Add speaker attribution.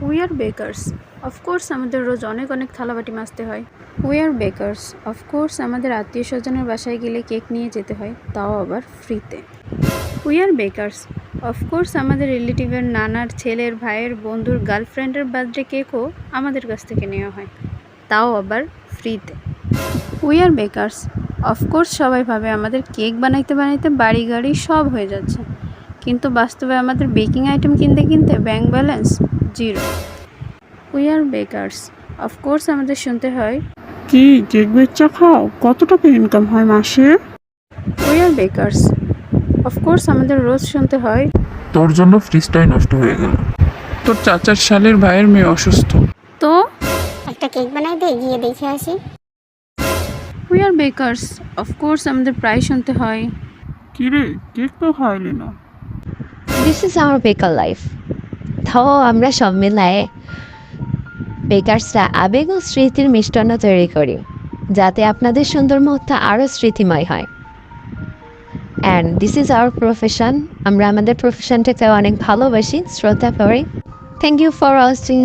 Speaker 1: We are bakers, of course আমাদের রোজ অনেক অনেক থালাবাটি মাজতে হয়। উই আর বেকার্স, অফকোর্স আমাদের আত্মীয় স্বজনের বাসায় গেলে কেক নিয়ে যেতে হয়, তাও আবার ফ্রিতে। উই আর বেকার্স, অফকোর্স আমাদের রিলেটিভের নানার ছেলের ভাইয়ের বন্ধুর গার্লফ্রেন্ডের বার্থডে কেকও আমাদের কাছ থেকে নেওয়া হয়, তাও আবার ফ্রিতে। উই আর বেকার্স, অফকোর্স সবাই ভাবে আমাদের কেক বানাইতে বানাইতে বাড়ি গাড়ি সব হয়ে যাচ্ছে, কিন্তু বাস্তবে আমাদের বেকিং আইটেম কিনতে কিনতে bank balance zero. We are bakers, of course আমাদের শুনতে হয়,
Speaker 2: কি কেক বেচা খাও? কত টাকা ইনকাম হয় মাসে?
Speaker 1: উই আর বেকার্স, অফকোর্স আমাদের রোজ শুনতে হয়,
Speaker 3: তোর জন্য ফ্রিজটাই নষ্ট হয়ে গেল। তোর চাচার শালের ভাইয়ের মেয়ে অসুস্থ।
Speaker 1: তো
Speaker 4: একটা কেক বানাই দে, গিয়ে দেখে আসি।
Speaker 1: উই আর বেকার্স, অফকোর্স আমাদের প্রায় শুনতে হয়,
Speaker 2: কি রে, কেক তো খাওয়াইলি না।
Speaker 5: দিস ইজ আওয়ার বেকার লাইফ। তাও আমরা সব মিলায়ে বেকার্সরা আবেগ ও স্মৃতির মিষ্টান্ন তৈরি করি, যাতে আপনাদের সুন্দর মুহূর্ত আরও স্মৃতিময় হয়। And this is our profession. আমরা আমাদের প্রফেশনটাকে অনেক ভালোবাসি, শ্রদ্ধা করি। Thank you for watching.